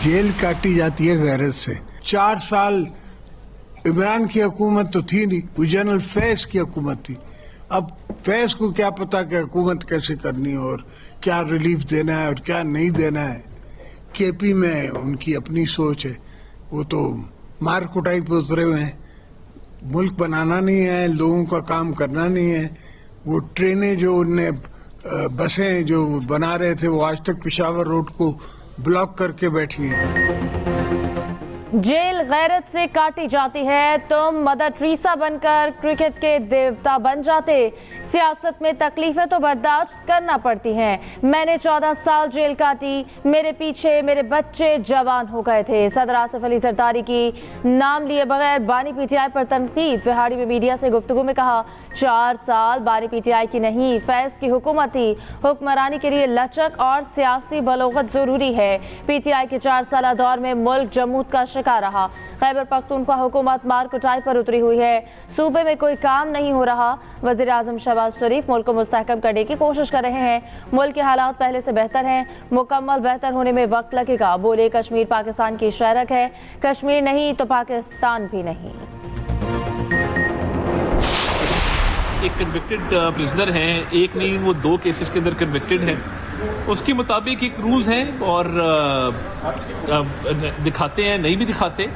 Jail काटी जाती है गैरत से। 4 साल इमरान की हुकूमत तो थी नहीं, वो जनरल फैज की हुकूमत थी। अब फैज को क्या पता कि हुकूमत कैसे करनी है और क्या रिलीफ देना है और क्या नहीं देना है। केपी में उनकी अपनी सोच है, वो तो मार कुटाई पे उतरे हुए हैं। मुल्क बनाना नहीं है, लोगों का काम करना नहीं है। वो ट्रेनें जो उनने बसें जो बना रहे थे वो आज तक पेशावर रोड को ब्लॉक करके बैठी हैं। जेल गैरत से काटी जाती है, तुम मदर टेरेसा बनकर क्रिकेट के देवता बन जाते। सियासत में तकलीफें तो बर्दाश्त करना पड़ती हैं। मैंने 14 साल जेल काटी, मेरे पीछे मेरे बच्चे जवान हो गए थे। सदर आसिफ अली जरदारी की नाम लिए बगैर बानी पीटीआई पर तनकीद। विहाड़ी में मीडिया से गुफ्तगू में कहा, 4 साल बानी पीटीआई की नहीं, फैज की हुकूमत थी। हुक्मरानी के लिए लचक और सियासी बलोगत जरूरी है। पीटीआई के 4 साल दौर में मुल्क जमूत का शिकार रहा। खैबर पख्तूनख्वा हुकूमत मार कुटाई पर उतरी हुई है। सूबे में कोई काम नहीं हो रहा। वजीर आजम शहबाज शरीफ मुल्क को मुस्तहकम करने की कोशिश कर रहे हैं। मुल्क के हालात पहले से बेहतर हैं, मुकम्मल बेहतर होने में वक्त लगेगा। बोले, कश्मीर पाकिस्तान की शहरक है, कश्मीर नहीं तो पाकिस्तान भी नहीं। एक कन्विक्टेड प्रिजनर हैं, एक नहीं वो 2 केसेस के अंदर कन्विक्टेड हैं। उसके मुताबिक एक रूल्स हैं और दिखाते हैं, नहीं भी दिखाते।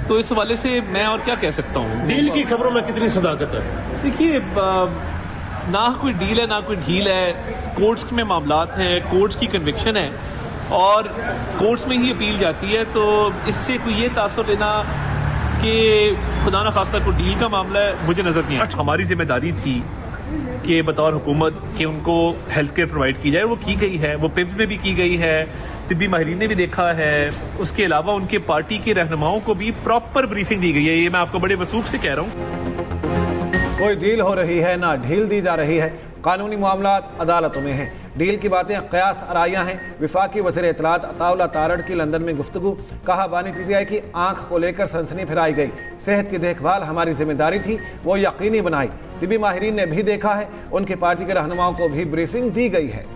तो इस हवाले से मैं और क्या कह सकता हूँ। डील की खबरों में कितनी सदाकत है? देखिए, ना कोई डील है ना कोई ढील है। कोर्ट्स में मामलात हैं, कोर्ट्स की कन्विक्शन है और कोर्ट्स में ही अपील जाती है। तो इससे कोई ये तासुर लेना कि खुदा ना खास्ता कोई डील का मामला है, मुझे नजर नहीं आता। हमारी जिम्मेदारी थी कि बतौर हुकूमत कि उनको हेल्थ केयर प्रोवाइड की जाए, वो की गई है। वो पिम्स में भी की गई है, तिब्बी माहिरीन ने भी देखा है। उसके अलावा उनके पार्टी के रहनुमाओं को भी प्रॉपर ब्रीफिंग दी गई है। ये मैं आपको बड़े वसूख से कह रहा हूँ। कोई डील हो रही है ना ढील दी जा रही है। कानूनी मामलात अदालतों में हैं। डील की बातें कयास आराइयाँ हैं। विफाकी वज़ीर इत्तलात अताउल्लाह तारड़ की लंदन में गुफ्तगू। कहा, बानी पीटीआई की आंख को लेकर सनसनी फैलाई गई। सेहत की देखभाल हमारी जिम्मेदारी थी, वो यकीनी बनाई। तिब्बी माहिरीन ने भी देखा है, उनकी पार्टी के रहनुमाओं को भी ब्रीफिंग दी गई है।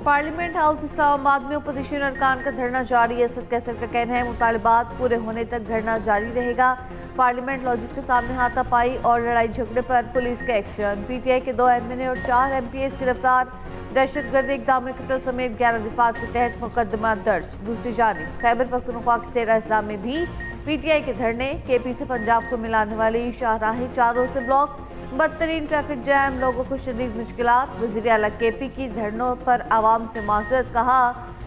पार्लियामेंट हाउस इस्लामाबाद में अपोजिशन अरकान का धरना जारी है। असद कैसर का कहना है, मुतालबात पूरे होने तक धरना जारी रहेगा। पार्लियामेंट लॉजिस के सामने हाथापाई और लड़ाई झगड़े पर पुलिस का एक्शन। पीटीआई के 2 एमएनए और 4 एमपीएस गिरफ्तार। दहशतगर्द इक़दाम कत्ल समेत 11 दिफात के तहत मुकदमा दर्ज। दूसरी जानिब खैबर पख्तूनख्वा के 13 अजला में भी पीटीआई के धरने। केपी से पंजाब को मिलाने वाली शाहराहें चारों से ब्लॉक। बदतरीन ट्रैफिक जैम, लोगों को शदीद मुश्किलात। वज़ीर आला केपी की धरनों पर आवाम से माजरत। कहा,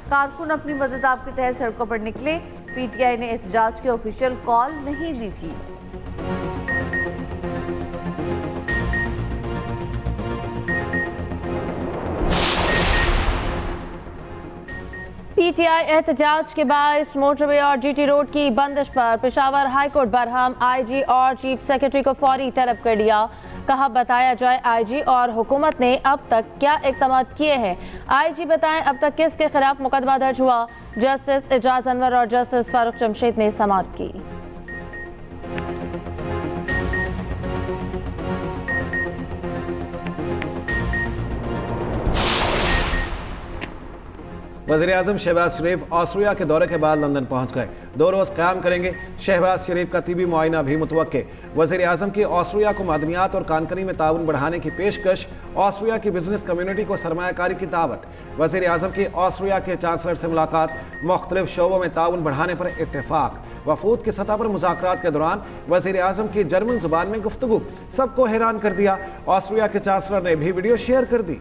कारकुन अपनी मदद आपके तहत सड़कों पर निकले। पीटीआई ने एहतजाज की ऑफिशियल कॉल नहीं दी थी। पीटीआई एहतजाज के बायस मोटरवे और जीटी रोड की बंदिश पर पेशावर हाईकोर्ट बरहम। आईजी और चीफ सेक्रेटरी को फौरी तलब कर दिया। कहा, बताया जाए आईजी और हुकूमत ने अब तक क्या इक़दाम किए हैं। आईजी बताएं अब तक किसके खिलाफ मुकदमा दर्ज हुआ। जस्टिस एजाज अनवर और जस्टिस फारूक जमशेद ने समाअत की। वज़ीर-ए-आज़म शहबाज शरीफ ऑस्ट्रिया के दौरे के बाद लंदन पहुंच गए। 2 रोज़ क़याम करेंगे। शहबाज शरीफ का तिबी मुआयना भी मुतवक्के। वज़ीर-ए-आज़म की ऑस्ट्रिया को मादनियात और कानकनी में ताउन बढ़ाने की पेशकश। ऑस्ट्रिया की बिजनेस कम्युनिटी को सरमायाकारी की दावत। वज़ीर-ए-आज़म की ऑस्ट्रिया के चांसलर से मुलाकात। मुख्तलिफ शोबों में ताउन बढ़ाने पर इत्तेफाक। वफूद की सतह पर मुज़ाकरात के दौरान वज़ीर-ए-आज़म की जर्मन ज़ुबान में गुफ्तगू सबको हैरान कर दिया। ऑस्ट्रिया के चांसलर ने भी वीडियो शेयर कर दी।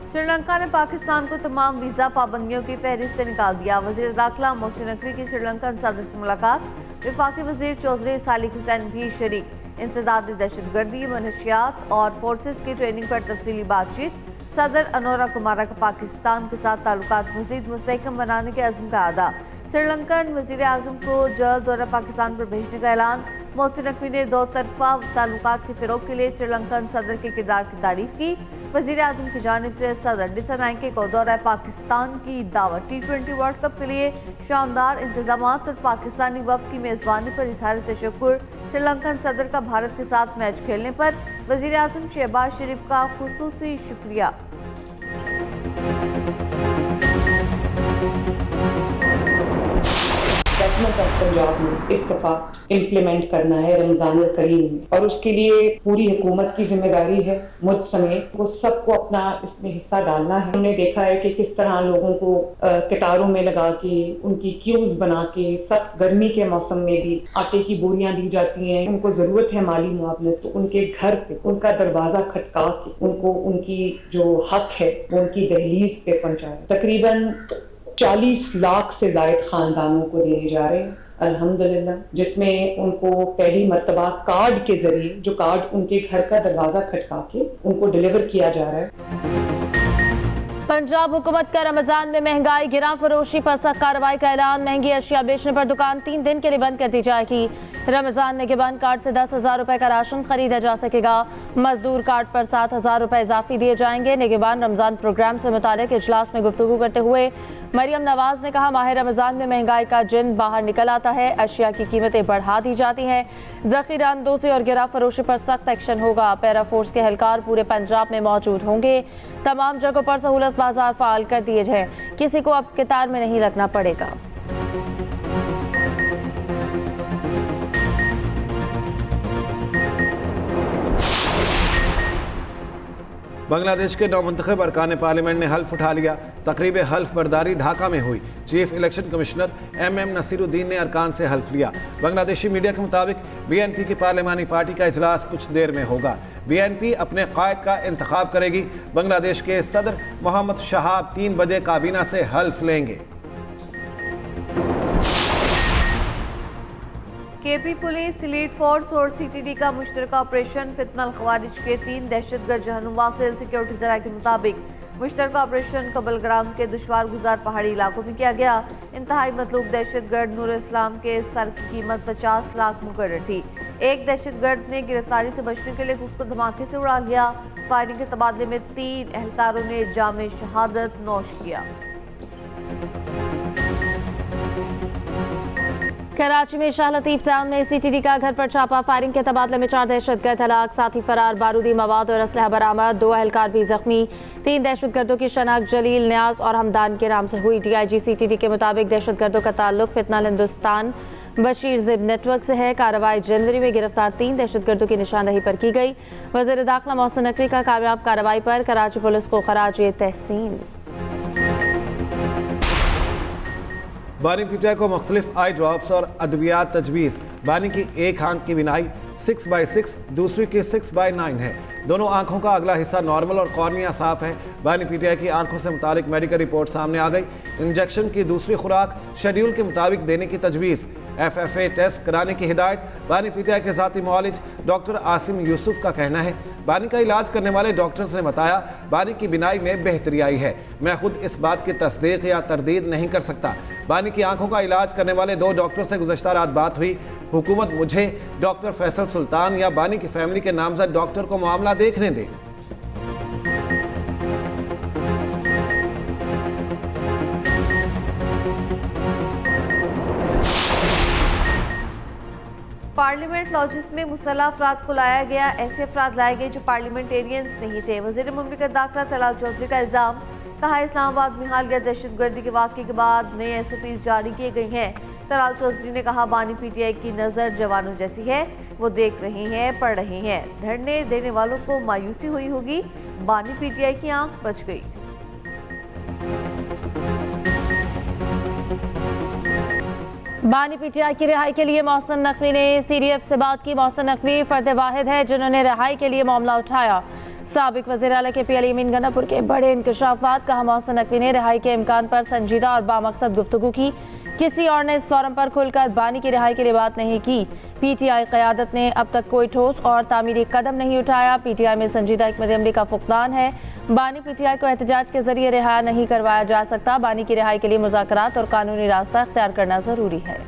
श्रीलंका ने पाकिस्तान को तमाम वीज़ा पाबंदियों की फहरिस्त से निकाल दिया। वज़ीर दाखिला मोहसिन नकवी की श्रीलंकन सदर से मुलाकात। वफाकी वज़ीर चौधरी सालिक हुसैन भी शरीक। इंसदाद दहशतगर्दी, मनशियात और फोर्सेस की ट्रेनिंग पर तफसीली बातचीत। सदर अनोरा कुमारा का पाकिस्तान के साथ ताल्लुकात मज़ीद मुस्तहकम बनाने के अज़्म का अदा। श्रीलंकन वज़ीर आज़म को जल्द दौरा पाकिस्तान पर भेजने का ऐलान। मोहसिन नकवी ने दो तरफा ताल्लुकात के फिरोग के लिए श्रीलंकन सदर के किरदार की तारीफ की। वज़ीर आज़म की जानिब से सदर डिसनाइके को दौरा पाकिस्तान की दावत। T20 वर्ल्ड कप के लिए शानदार इंतजामात और पाकिस्तानी वफ्द की मेज़बानी पर इज़हार तशक्कुर। श्रीलंकन सदर का भारत के साथ मैच खेलने पर वज़ीर आज़म शहबाज शरीफ का खुसूसी शुक्रिया। गवर्नमेंट ऑफ पंजाब में इस दफा इम्प्लीमेंट करना है रमजान करीम में, और उसके लिए पूरी हुकूमत की जिम्मेदारी है, मुझ समेत वो सबको अपना इसमें हिस्सा डालना है। हमने देखा है कि किस तरह लोगों को कतारों में लगा के उनकी क्यूज बना के सख्त गर्मी के मौसम में भी आटे की बोरियां दी जाती हैं। उनको जरूरत है माली मुआवनत, तो उनके घर पे उनका दरवाजा खटका के उनको उनकी जो हक है वो उनकी दहलीज पे पहुंचाए। तकरीबन 40 लाख से जायद खानदानों को दिए जा रहे हैं अल्हम्दुलिल्लाह, जिसमें उनको पहली मर्तबा कार्ड के जरिए, जो कार्ड उनके घर का दरवाजा खटका के उनको डिलीवर किया जा रहा है। पंजाब हुकूमत का रमजान में महंगाई गिरा फरोशी पर सख्त कार्रवाई का ऐलान। महंगी अशिया बेचने पर दुकान 3 दिन के लिए बंद कर दी जाएगी। रमजान निगहबान कार्ड से 10,000 रुपए का राशन खरीदा जा सकेगा। मजदूर कार्ड पर 7,000 रुपए इजाफी दिए जाएंगे। निगहबान रमजान प्रोग्राम से मुतालिक इजलास में गुफ्तगू करते हुए मरियम नवाज ने कहा, माह रमजान में महंगाई का जिन बाहर निकल आता है, अशिया की कीमतें बढ़ा दी जाती हैं। जखीरा अंदोज़ी और गिरा फरोशी पर सख्त एक्शन होगा। पैरा फोर्स के एहलकार पूरे पंजाब में मौजूद होंगे। तमाम जगहों पर सहूलत बाजार फाल कर दिए हैं। किसी को अब कतार में नहीं लगना पड़ेगा। बांग्लादेश के नौमुंतखब अरकान पार्लियामेंट ने हल्फ उठा लिया। तकरीब हल्फ बर्दारी ढाका में हुई। Chief election commissioner MM Nasiruddin ने अरकान से हल्फ लिया। बांग्लादेशी मीडिया के मुताबिक BNP की पार्लियामानी पार्टी का इजलास कुछ देर में होगा। BNP अपने कायद का इंतखाब करेगी। बांग्लादेश के सदर मोहम्मद शहाब 3 बजे काबीना से हल्फ लेंगे। KP पुलिस, एलीट फोर्स और CTD का मुश्तरका ऑपरेशन फितनल खवारिज के 3 दहशतगर्द जहनुम वासिल। सिक्योरिटी जराये के मुताबिक मुश्तरका ऑपरेशन कबलग्राम के दुश्वार गुजार पहाड़ी इलाकों में किया गया। इंतहाई मतलूब दहशतगर्द नूर इस्लाम के सर की कीमत 50 लाख मुकर्रर थी। एक दहशतगर्द ने गिरफ्तारी से बचने के लिए खुद को धमाके से उड़ा लिया। फायरिंग के तबादले में 3 एहलकारों ने जामे शहादत नौश किया। कराची में शाह लतीफ टाउन में CTD का घर पर छापा। फायरिंग के तबादले में 4 दहशतगर्द हलाक, साथ ही फरार। बारूदी मवाद और असलहा बरामद। 2 एहलकार भी जख्मी। 3 दहशतगर्दों की शनाख्त जलील, न्याज और हमदान के नाम से हुई। DIG CTD के मुताबिक दहशतगर्दों का ताल्लुक फितनल हिंदुस्तान बशीर जिब नेटवर्क से है। कार्रवाई जनवरी में गिरफ्तार 3 दहशतगर्दों की निशानदही पर की गई। वज़ीर दाखिला मोहसिन नकवी का कामयाब कार्रवाई पर कराची पुलिस को खराज तहसीन। बानी पीटीआई को मुख्तलिफ आई ड्रॉप्स और अद्वियात तजवीज़। बानी की एक आंख की बिनाई 6/6, दूसरी की 6/9 है। दोनों आंखों का अगला हिस्सा नॉर्मल और कॉर्निया साफ है। बानी पीटीआई की आंखों से मुतालिक मेडिकल रिपोर्ट सामने आ गई। इंजेक्शन की दूसरी खुराक शेड्यूल के मुताबिक देने की तजवीज़। FFA टेस्ट कराने की हिदायत। बानी पीटीआई के साथी मुआलिज डॉक्टर आसिम यूसुफ का कहना है, बानी का इलाज करने वाले डॉक्टर्स ने बताया बानी की बिनाई में बेहतरी आई है। मैं खुद इस बात की तस्दीक या तरदीद नहीं कर सकता। बानी की आंखों का इलाज करने वाले 2 डॉक्टर से गुज़श्ता रात बात हुई। हुकूमत मुझे, डॉक्टर फैसल सुल्तान या बानी की फैमिली के नामजद डॉक्टर को मामला देखने दे। पार्लियामेंट लॉजिस्ट में मुसल्लह अफराद को लाया गया। ऐसे अफराद लाए गए जो पार्लियामेंटेरियंस नहीं थे। वज़ीर मुमलिकत दाखिला तलाल चौधरी का इल्ज़ाम। कहा, इस्लामाबाद में हालिया दहशतगर्दी के वाक़े के बाद नए SOPs जारी किए गए हैं। तलाल चौधरी ने कहा, बानी पीटीआई की नज़र जवानों जैसी है, वो देख रहे हैं, पढ़ रहे हैं। धरने देने वालों को मायूसी हुई होगी, बानी पीटीआई की आंख बच गई। बानी पीटीआई की रिहाई के लिए मोहसिन नकवी ने CDF से बात की। मोहसिन नकवी फर्द वाहिद है जिन्होंने रिहाई के लिए मामला उठाया। साबिक वज़ीर आला KP अली अमीन गन्नापुर के बड़े इंकशाफात। कहा, मोहसिन नकवी ने रिहाई के इम्कान पर संजीदा और बामकसद गुफ्तगू की। किसी और ने इस फोरम पर खुलकर बानी की रिहाई के लिए बात नहीं की। PTI क़यादत ने अब तक कोई ठोस और तामीरी कदम नहीं उठाया। PTI में संजीदा हिकमत अमली का फुकदान है। बानी PTI को एहतजाज के जरिए रिहा नहीं करवाया जा सकता। बानी की रिहाई के लिए मुज़ाकरात और कानूनी रास्ता इख्तियार करना ज़रूरी है।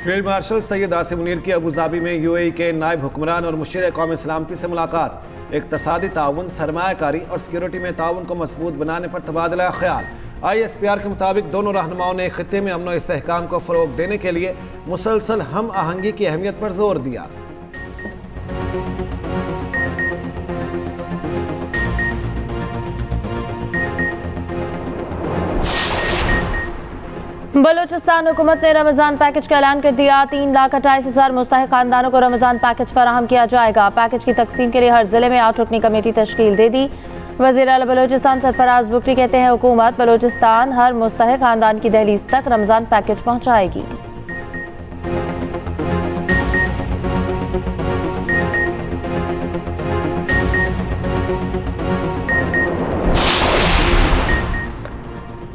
फील्ड मार्शल सैयद आसिम मुनीर की अबूधाबी में यूएई के नायब हुक्मरान और मुशीर कौमी सलामती से मुलाकात। इक्तसादी ताउन, सरमायाकारी और सिक्योरिटी में ताउन को मजबूत बनाने पर तबादला ख्याल। ISPR के मुताबिक दोनों रहनुमाओं ने खित्ते में अमन और इस्तेहकाम को फ़रोग देने के लिए मुसलसल हम आहंगी की अहमियत पर जोर दिया। बलूचिस्तान हुकूमत ने रमजान पैकेज का ऐलान कर दिया। 3,28,000 मुस्तहिक खानदानों को रमजान पैकेज फराहम किया जाएगा। पैकेज की तकसीम के लिए हर जिले में 8 रुकनी कमेटी तश्कील दे दी। वज़ीर आला बलूचिस्तान सरफराज बुगटी कहते हैं हुकूमत बलूचिस्तान हर मुस्तहिक खानदान की दहलीज तक रमजान पैकेज पहुँचाएगी।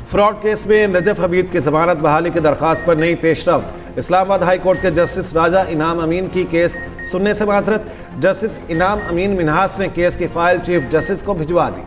फ्रॉड केस में नजफ हमीद की जमानत बहाली की दरख्वास्त पर नई पेशरफ्त। इस्लामाबाद हाई कोर्ट के जस्टिस राजा इनाम अमीन की केस सुनने से माजरत। जस्टिस इनाम अमीन मिन्हास ने केस की फाइल चीफ जस्टिस को भिजवा दी।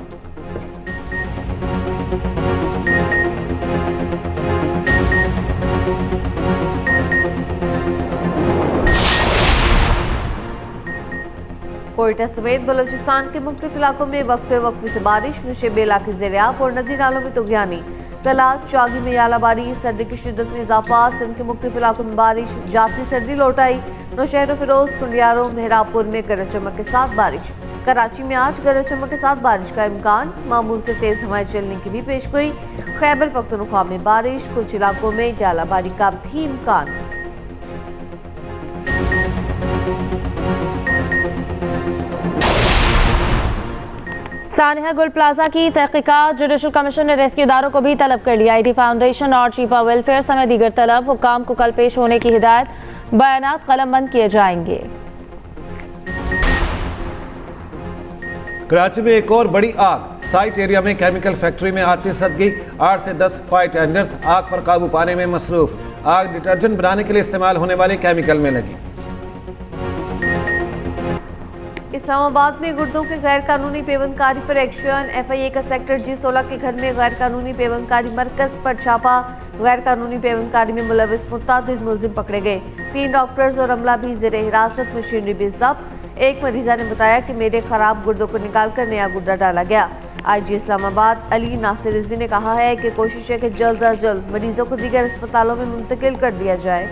कोयटा समेत बलूचिस्तान के मुख्तलिफ इलाकों में वक्फे से बारिश, नशेबे इलाके ज़ेर-ए-आब और नदी नालों में तुग़यानी। तलाक, चागी में यालाबारी, सर्दी की शिद्दत में इजाफा। सिंध के मुख्तलिफ इलाकों में बारिश, जाती सर्दी लौट आई। नौशहर फिरोज, कुंडियारों, मेहराबपुर में गरज चमक के साथ बारिश। कराची में आज गरज चमक के साथ बारिश का इम्कान। मामूल से तेज हवाएं चलने की भी पेशगोई। खैबर पख्तूनख्वा में बारिश, कुछ इलाकों में यालाबारी का भी इम्कान। सानिया गुल प्लाजा की तहकीकात, जुडिशल कमीशन ने रेस्क्यू इदारों को भी तलब कर लिया। ID फाउंडेशन और चीपा वेलफेयर समेत दीगर तलब हुक्काम को कल पेश होने की हिदायत। बयानात कलमबंद किए जाएंगे। कराची में एक और बड़ी आग। साइट एरिया में केमिकल फैक्ट्री में आतिशबाजी। 8 से 10 फायर टेंडर्स आग पर काबू पाने में मसरूफ। आग डिटर्जेंट बनाने के लिए इस्तेमाल होने वाले केमिकल में लगी। इस्लामाबाद में गुर्दों के गैर कानूनी पेवंदकारी पर एक्शन। FIA का सेक्टर G16 के घर में गैर कानूनी पेवंदकारी मरकज पर छापा। गैर कानूनी पेवंदकारी में मुलविस मुतअद्दिद मुलजिम पकड़े गए। 3 डॉक्टर्स और अमला भी ज़ेर हिरासत, मशीनरी भी जब्त। एक मरीजा ने बताया कि मेरे खराब गुर्दों को निकालकर नया गुर्दा डाला गया। IG इस्लामाबाद अली नासिर रिजवी ने कहा है कि कोशिश है कि जल्द अज जल्द मरीजों को दीगर अस्पतालों में मुंतकिल कर दिया जाए।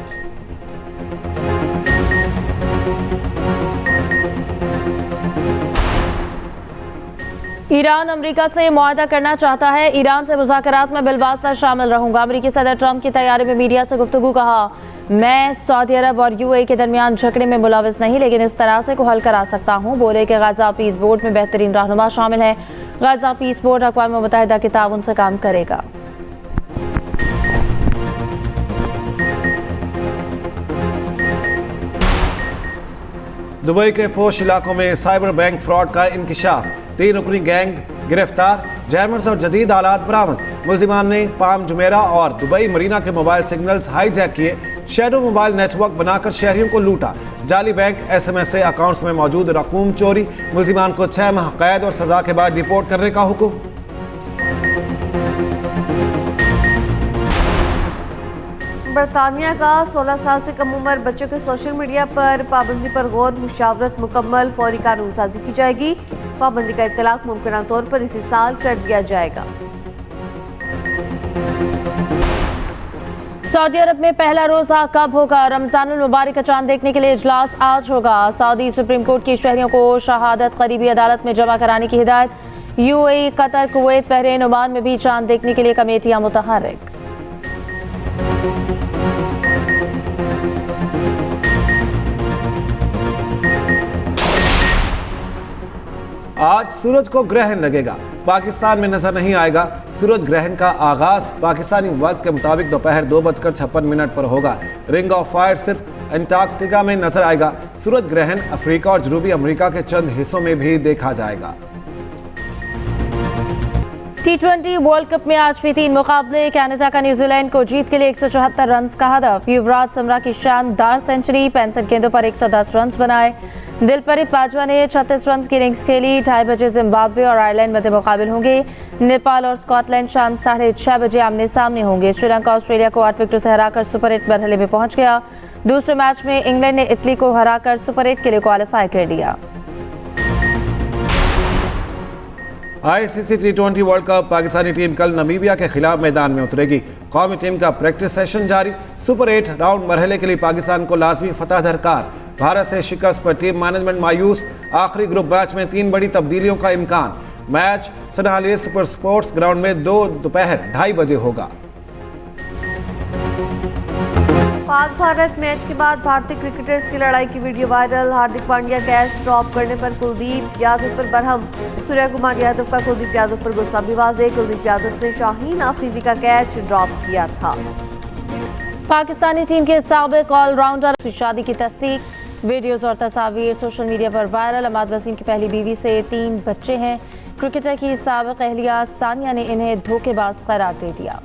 ईरान अमेरिका से मुआहदा करना चाहता है। ईरान से मुज़ाकरात में बिलवास्ता शामिल रहूंगा। अमेरिकी सदर ट्रंप की तैयारी में मीडिया से गुफ्तगू। कहा, मैं सऊदी अरब और UAE के दरमियान झगड़े में मुलविस नहीं, लेकिन इस तरह से को हल करा सकता हूँ। बोले कि गजा पीस बोर्ड में बेहतरीन रहनुमा शामिल है। गजा पीस बोर्ड अक़वाम मुत्तहिदा के ताउन से काम करेगा। दुबई के पोश इलाकों में साइबर बैंक फ्रॉड का इंकिशाफ। 3 रुकनी गैंग गिरफ्तार। जैमर्स और जदीद आलात बरामद। मुल्जिमान ने पाम जुमेरा और दुबई मरीना के मोबाइल सिग्नल्स हाईजैक किए। शैडो मोबाइल नेटवर्क बनाकर शहरियों को लूटा। जाली बैंक SMS से अकाउंट्स में मौजूद रकूम चोरी। मुल्जिमान को 6 माह कैद और सजा के बाद रिपोर्ट करने का हुक्म। बरतानिया का 16 साल से कम उम्र बच्चों के सोशल मीडिया पर पाबंदी पर गौर मुशावरत मुकम्मल। फौरी कानून साजी की जाएगी। पाबंदी का इत्तलाक मुमकिन तौर पर इसी साल कर दिया जाएगा। सऊदी अरब में पहला रोजा कब होगा? रमजानुल मुबारक का चांद देखने के लिए इजलास आज होगा। सऊदी सुप्रीम कोर्ट की शहरियों को शहादत करीबी अदालत में जमा कराने की हिदायत। UAE, Qatar, Kuwait, Bahrain, Oman में भी चांद देखने के लिए कमेटियां मुतहर्रिक। आज सूरज को ग्रहण लगेगा। पाकिस्तान में नजर नहीं आएगा। सूरज ग्रहण का आगाज पाकिस्तानी वक्त के मुताबिक दोपहर 2:56 पर होगा। रिंग ऑफ फायर सिर्फ अंटार्कटिका में नजर आएगा। सूरज ग्रहण अफ्रीका और जनूबी अमेरिका के चंद हिस्सों में भी देखा जाएगा। T20 वर्ल्ड कप में आज भी 3 मुकाबले। कनाडा का न्यूजीलैंड को जीत के लिए 174 रन का हदफ। युवराज समरा की शानदार सेंचुरी, 65 गेंदों पर 110 रन बनाए। दिलप्रीत बाजवा ने 36 रन की इनिंग्स खेली। 2:30 बजे जिम्बाब्वे और आयरलैंड मध्य मुकाबले होंगे। नेपाल और स्कॉटलैंड शाम 6:30 बजे आमने सामने होंगे। श्रीलंका ऑस्ट्रेलिया को 8 विकेटों से हराकर सुपर 8 मरहले में पहुंच गया। दूसरे मैच में इंग्लैंड ने इटली को हराकर सुपर 8 के लिए क्वालिफाई कर लिया। ICC T20 world cup Pakistani team कल नामीबिया के खिलाफ मैदान में उतरेगी। कौमी टीम का प्रैक्टिस सेशन जारी। सुपर 8 राउंड मरहले के लिए पाकिस्तान को लाजमी फतह दरकार। भारत से शिकस्त पर टीम मैनेजमेंट मायूस। आखिरी ग्रुप मैच में 3 बड़ी तब्दीलियों का इम्कान। मैच सनहाली सुपर स्पोर्ट्स ग्राउंड में दोपहर 2:30 बजे होगा। पाक भारत मैच के बाद भारतीय क्रिकेटर्स की लड़ाई की video viral. Hardik Pandya catch drop करने पर कुलदीप यादव पर बरहम। सूर्य कुमार यादव का कुलदीप यादव पर गुस्सा भी वाज़ेह। कुलदीप यादव ने शाहीन आफरीदी का कैच ड्रॉप किया था। पाकिस्तानी टीम के साबिक ऑलराउंडर से शादी की तस्दीक। वीडियोज और तस्वीर सोशल मीडिया पर वायरल। अहमद वसीम की पहली बीवी से 3 बच्चे हैं। क्रिकेटर की साबिक अहलिया सानिया ने इन्हें धोखेबाज करार दे दिया।